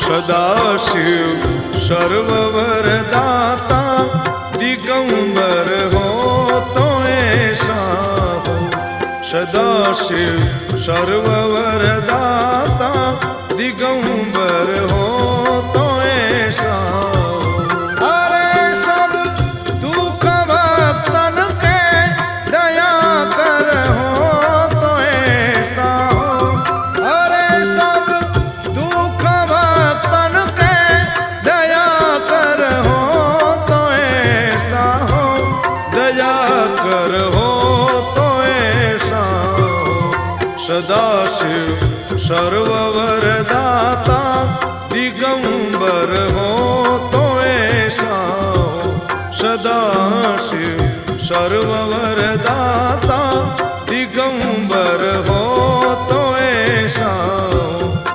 सदाशिव सर्ववरदाता दिगंबर हो तो ऐसा हो। सदाशिव सर्ववरदाता दिगंबर हो तो ऐसा हो। अरे सब दुख भक्तन के दया कर हो तो ऐसा हो। अरे सब दुख भक्तन के दया कर हो तो ऐसा हो। दया कर हो तो ऐसा हो। सदाशिव सर्ववरदाता दिगंबर हो तो ऐसा हो। सदाशिव सर्ववरदाता